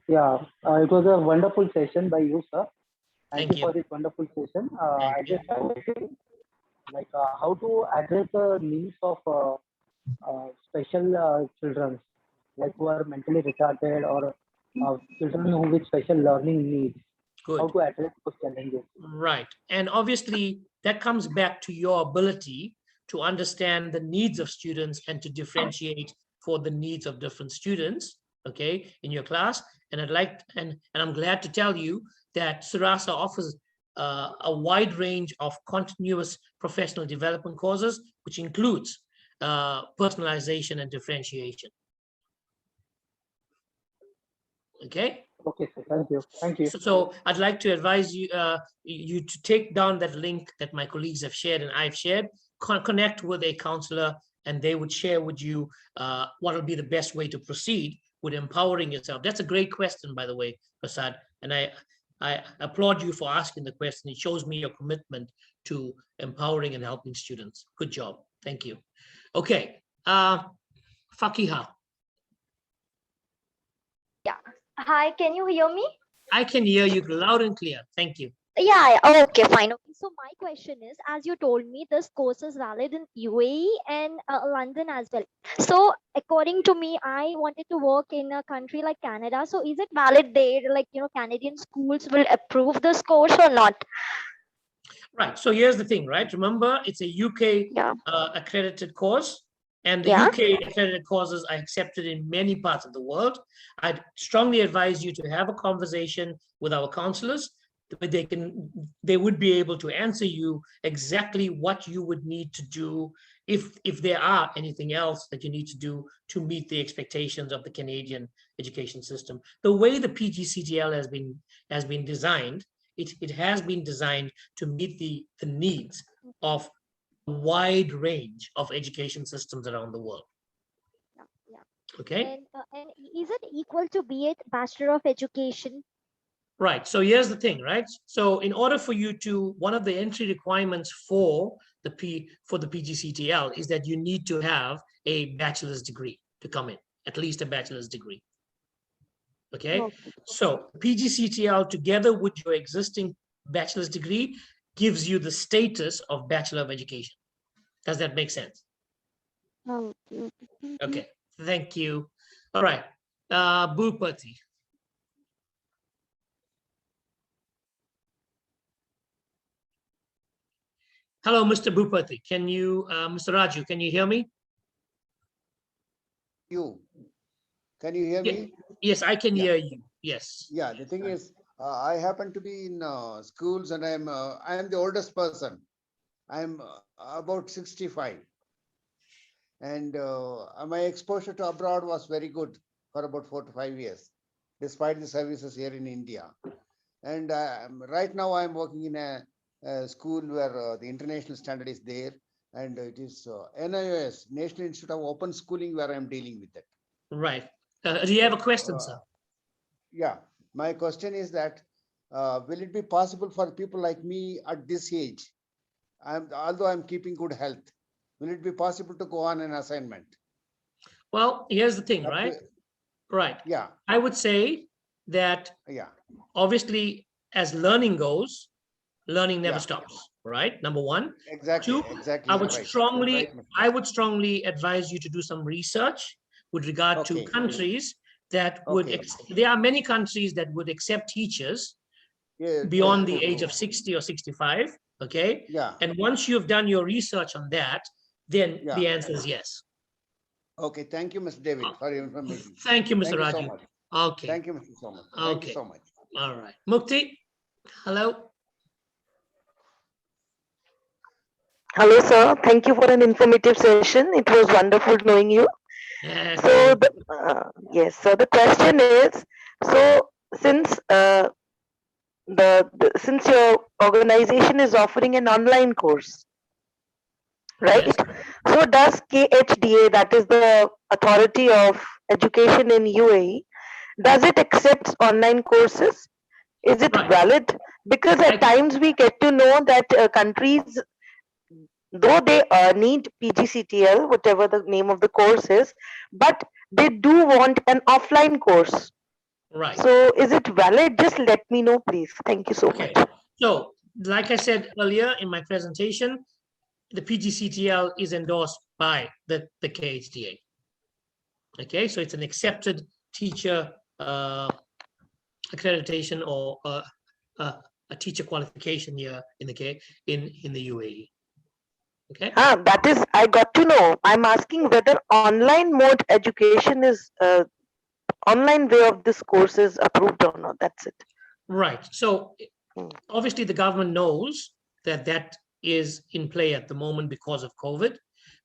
Yeah. It was a wonderful session by you, sir. Thank you for this wonderful session. I just have a question, like how to address the needs of special children, like who are mentally retarded, or children who with special learning needs. Good. How to address those challenges. Right. And obviously that comes back to your ability to understand the needs of students and to differentiate for the needs of different students, okay, in your class. And I'm glad to tell you that Suraasa offers a wide range of continuous professional development courses, which includes personalization and differentiation. Okay. Okay, sir. Thank you. Thank you. So I'd like to advise you you to take down that link that my colleagues have shared and I've shared, connect with a counselor, and they would share with you what will be the best way to proceed with empowering yourself. That's a great question, by the way, Prasad. And I applaud you for asking the question. It shows me your commitment to empowering and helping students. Good job. Thank you. Okay. Fakiha. Yeah. Hi, can you hear me? I can hear you loud and clear. Thank you. Yeah, okay, fine. Okay. So my question is, as you told me, this course is valid in UAE and London as well. So according to me, I wanted to work in a country like Canada. So is it valid there? Like, Canadian schools will approve this course or not? Right. So here's the thing, right? Remember, it's a UK accredited course. And the UK accredited courses are accepted in many parts of the world. I'd strongly advise you to have a conversation with our counselors. They would be able to answer you exactly what you would need to do if there are anything else that you need to do to meet the expectations of the Canadian education system. The way the Pgctl has been designed, it has been designed to meet the needs of wide range of education systems around the world. Okay. And is it equal to B.Ed, Bachelor of Education? Right. So here's the thing, right? So in order for you to, one of the entry requirements for the Pgctl is that you need to have a bachelor's degree to come in, at least a bachelor's degree. Okay. So Pgctl together with your existing bachelor's degree gives you the status of Bachelor of Education. Does that make sense? Okay, thank you. All right, Bhupati. Hello, Mr. Bhupati. Can you, Mr. Raju, can you hear me? Can you hear me? Yes, I can hear you. Yes. Yeah, the thing is, I happen to be in schools, and I am the oldest person. I'm about 65, and my exposure to abroad was very good for about 4 to 5 years, despite the services here in India. And right now I'm working in a school where the international standard is there, and it is NIOS, National Institute of Open Schooling, where I'm dealing with it. Right. Do you have a question, sir? Yeah, my question is that will it be possible for people like me at this age, although I'm keeping good health, will it be possible to go on an assignment? Well, here's the thing, right? Right. Yeah. I would say that obviously as learning goes, learning never stops, right? Number one. Exactly. Two, Exactly. I would strongly advise you to do some research with regard to countries that would, there are many countries that would accept teachers beyond the age of 60 or 65, okay? Yeah. And once you've done your research on that, then the answer is yes. Okay, thank you, Mr. David, for your information. Thank you, Mr. Thank you Raju. so much. Okay. Thank you, Mr. So much. Okay. Thank you so much. All right. Mukti, hello. Hello, sir. Thank you for an informative session. It was wonderful knowing you. Yes. So, yes. So the question is: so since since your organization is offering an online course, right? Yes. So does KHDA, that is the Authority of Education in UAE, does it accept online courses? Is it valid? Because at times we get to know that countries, though they need Pgctl, whatever the name of the course is, but they do want an offline course. Right. So is it valid? Just let me know, please. Thank you so much. So, like I said earlier in my presentation, the Pgctl is endorsed by the KHDA. Okay, so it's an accepted teacher accreditation or a teacher qualification here in the UAE. Okay. That is, I got to know. I'm asking whether online mode education is online way of this course is approved or not. That's it. Right. So obviously the government knows that that is in play at the moment because of COVID.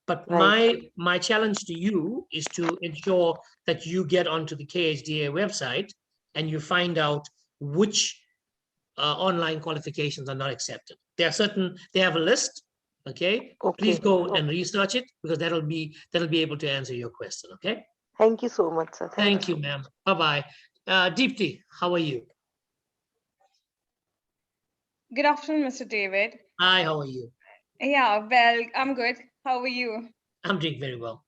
But my challenge to you is to ensure that you get onto the KHDA website and you find out which online qualifications are not accepted. There are certain, they have a list. Okay. Please go and research it, because that'll be able to answer your question. Okay. Thank you so much, sir. Thank you, ma'am. Bye-bye. Deepti, how are you? Good afternoon, Mr. David. Hi, how are you? Yeah, well, I'm good. How are you? I'm doing very well.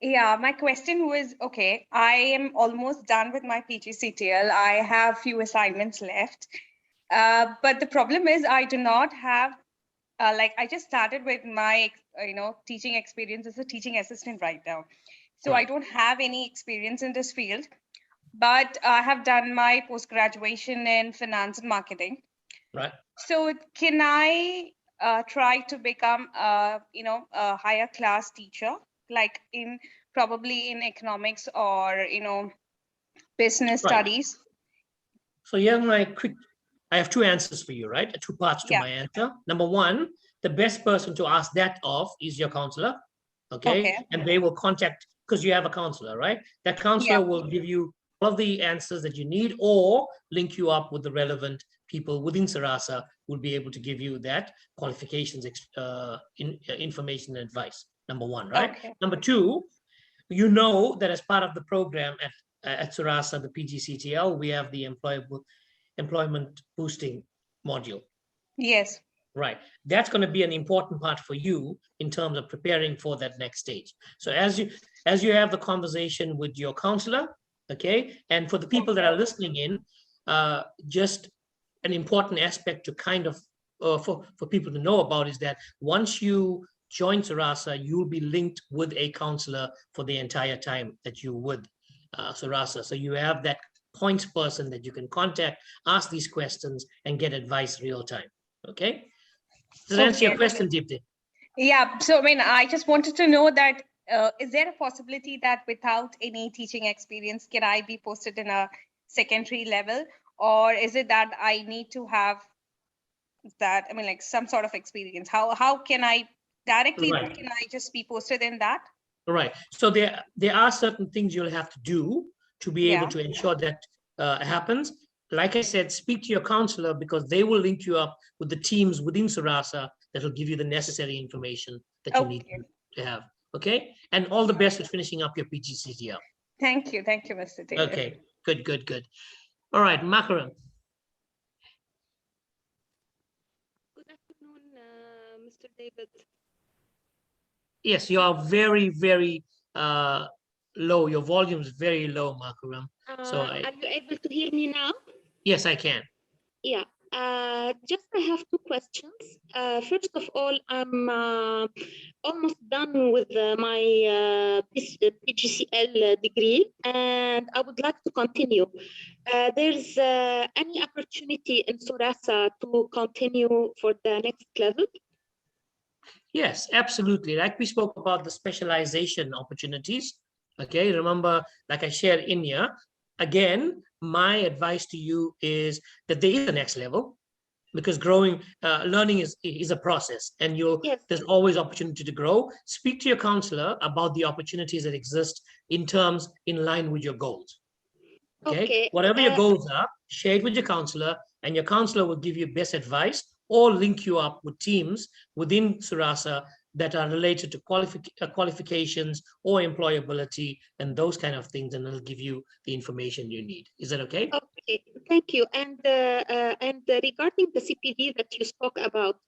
Yeah, my question was, okay, I am almost done with my Pgctl. I have few assignments left. But the problem is I do not have, I just started with my, teaching experience as a teaching assistant right now. So I don't have any experience in this field, but I have done my post-graduation in finance and marketing. Right. So can I try to become, a higher class teacher, like probably in economics or, business studies? So yeah, I have two answers for you, right? Two parts to my answer. Number one, the best person to ask that of is your counselor. Okay. And they will contact, because you have a counselor, right? That counselor will give you all of the answers that you need, or link you up with the relevant people within Suraasa who will be able to give you that qualifications information and advice. Number one, right? Number two, you know that as part of the program at Suraasa, the Pgctl, we have the employment boosting module. Yes. Right. That's going to be an important part for you in terms of preparing for that next stage. So as you have the conversation with your counselor, okay, and for the people that are listening in, just an important aspect to kind of for people to know about is that once you join Suraasa, you'll be linked with a counselor for the entire time that you would Suraasa. So you have that points person that you can contact, ask these questions, and get advice real time. Okay. Does that answer your Okay. question, Deepti? Yeah, so I mean, I just wanted to know that is there a possibility that without any teaching experience, can I be posted in a secondary level, or is it that I need to have that, I mean, like some sort of experience? How can I directly, Right. can I just be posted in that? Right. So there are certain things you'll have to do to be able Yeah. to ensure that happens. Like I said, speak to your counselor because they will link you up with the teams within Suraasa that will give you the necessary information that you need to have. Okay. And all the best with finishing up your Pgctl. Thank you, Mr. Taylor. Okay. Good, good, good. All right, Makaram. Good afternoon, Mr. David. Yes, you are very, very low. Your volume is very low, Makaram. So Are you able to hear me now? yes, I can. Yeah. Just I have two questions. First of all, I'm almost done with my Pgcl degree, and I would like to continue. There's any opportunity in Suraasa to continue for the next level? Yes, absolutely. Like we spoke about the specialization opportunities. Okay, remember, like I shared in here, again, my advice to you is that there is a next level because learning is a process, and there's always opportunity to grow. Speak to your counselor about the opportunities that exist in line with your goals. Okay, whatever your goals are, share it with your counselor, and your counselor will give you best advice or link you up with teams within Suraasa that are related to qualifications or employability and those kind of things, and it'll give you the information you need. Is that okay? Okay, thank you. And regarding the CPD that you spoke about,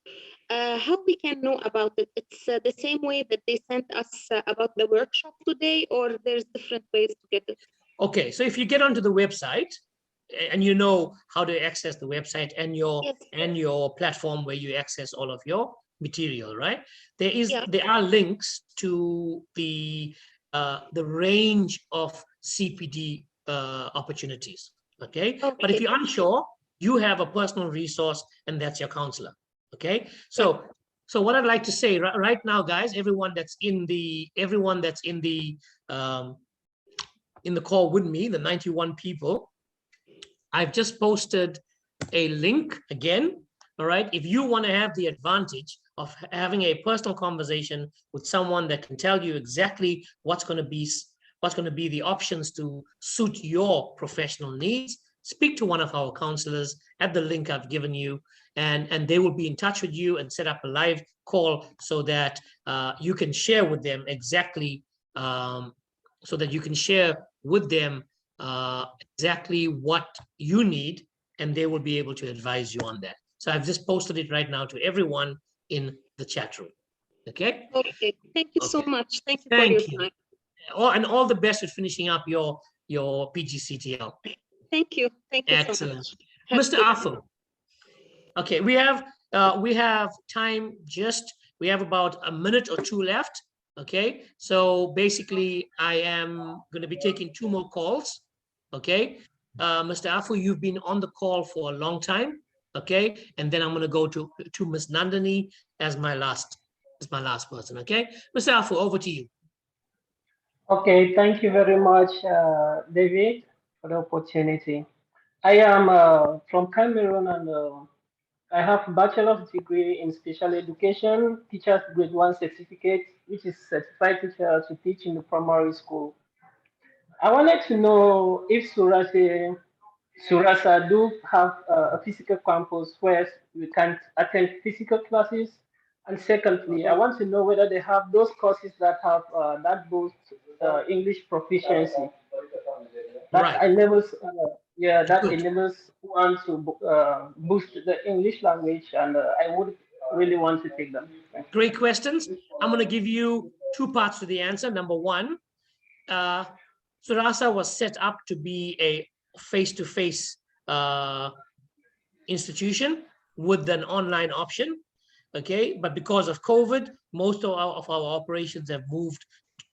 how we can know about it? It's the same way that they sent us about the workshop today, or there's different ways to get it? Okay, so if you get onto the website and you know how to access the website and your platform where you access all of your material, right? There are links to the range of CPD opportunities. Okay, but if you're unsure, you have a personal resource, and that's your counselor. Okay, so what I'd like to say right now, guys, everyone that's in the call with me, the 91 people, I've just posted a link again. All right. If you want to have the advantage of having a personal conversation with someone that can tell you exactly what's going to be the options to suit your professional needs, speak to one of our counselors at the link I've given you, and they will be in touch with you and set up a live call so that you can share with them exactly exactly what you need, and they will be able to advise you on that. So I've just posted it right now to everyone in the chat room. Okay. Okay. Thank you so much. Thank you for your time. And all the best with finishing up your Pgctl. Thank you. Thank you. Excellent. So much. Mr. Afu. Okay, we have time. We have about a minute or two left. Okay, so basically I am going to be taking two more calls. Okay, Mr. Afu, you've been on the call for a long time. Okay, and then I'm going to go to Ms. Nandini as my last person. Okay, Mr. Afu, over to you. Okay, thank you very much, David, for the opportunity. I am from Cameroon, and I have a bachelor's degree in special education, teacher's grade 1 certificate, which is certified teacher to teach in the primary school. I wanted to know if Suraasa do have a physical campus where we can attend physical classes. And secondly, I want to know whether they have those courses that have that boost English proficiency. That enables, enables one to boost the English language, and I would really want to take them. Great questions. I'm going to give you two parts to the answer. Number one, Suraasa was set up to be a face-to-face institution with an online option. Okay, but because of COVID, most of our operations have moved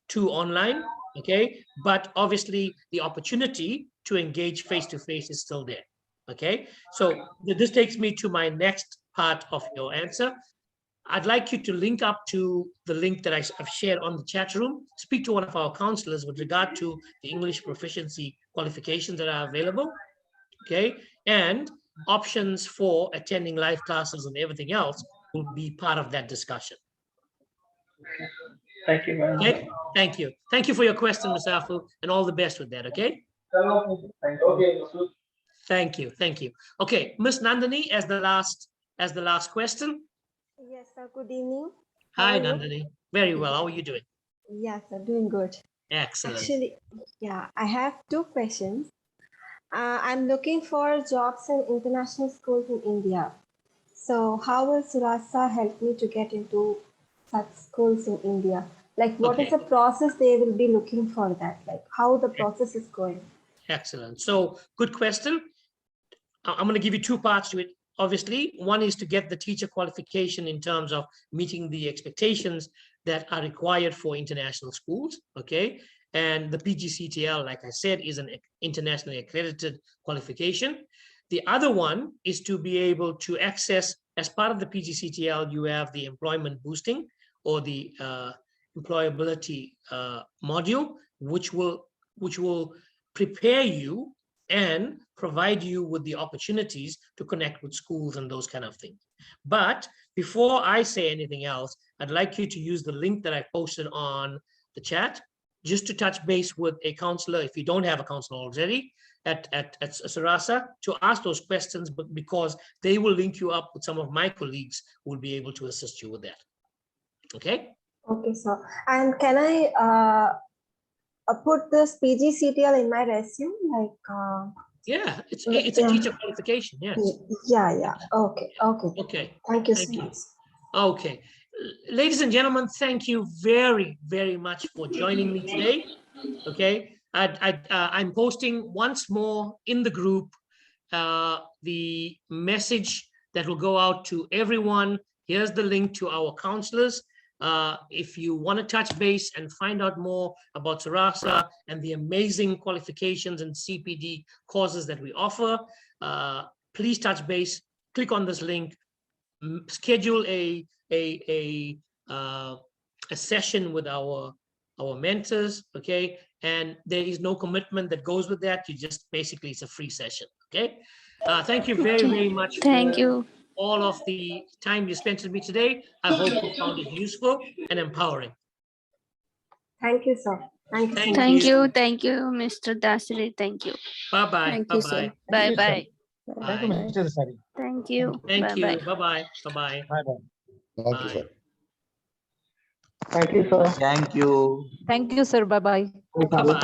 to online. Okay, but obviously the opportunity to engage face-to-face is still there. Okay, so this takes me to my next part of your answer. I'd like you to link up to the link that I've shared on the chat room. Speak to one of our counselors with regard to the English proficiency qualifications that are available, okay? And options for attending live classes and everything else will be part of that discussion. Thank you very much. Okay, thank you. Thank you for your question, Ms. Afu, and all the best with that, okay? Thank you, thank you. Okay, Ms. Nandini as the last question. Yes, sir. Good evening. Hi, Nandini. Very well. How are you doing? Yes, sir. Doing good. Excellent. Actually, yeah, I have two questions. I'm looking for jobs in international schools in India. So how will Suraasa help me to get into such schools in India? Like, what is the process they will be looking for that? Like, how the process is going? Excellent. So good question. I'm going to give you two parts to it. Obviously, one is to get the teacher qualification in terms of meeting the expectations that are required for international schools, okay? And the Pgctl, like I said, is an internationally accredited qualification. The other one is to be able to access, as part of the Pgctl, you have the employment boosting or the employability module, which will prepare you and provide you with the opportunities to connect with schools and those kind of things. But before I say anything else, I'd like you to use the link that I posted on the chat, just to touch base with a counselor, if you don't have a counselor already, at Suraasa, to ask those questions, but because they will link you up with some of my colleagues who will be able to assist you with that. Okay? Okay, sir. And can I put this Pgctl in my resume? Like, yeah, it's a teacher qualification. Yes. Yeah. Okay. Okay. Thank you so much. Okay. Ladies and gentlemen, thank you very, very much for joining me today. Okay. I'm posting once more in the group the message that will go out to everyone. Here's the link to our counselors. If you want to touch base and find out more about Suraasa and the amazing qualifications and CPD courses that we offer, please touch base, click on this link, schedule a session with our mentors, okay? And there is no commitment that goes with that. You just basically, it's a free session, okay? Thank you very, very much. Thank you. All of the time you spent with me today. I hope you found it useful and empowering. Thank you, sir. Thank you. Thank you, Mr. Dasari. Thank you. Bye-bye. Thank you, sir. Bye-bye. Thank you, Thank you. Thank you. Bye-bye. Bye-bye. Thank you, sir. Thank you, sir. Thank you. Thank you, sir. Bye-bye. Bye-bye.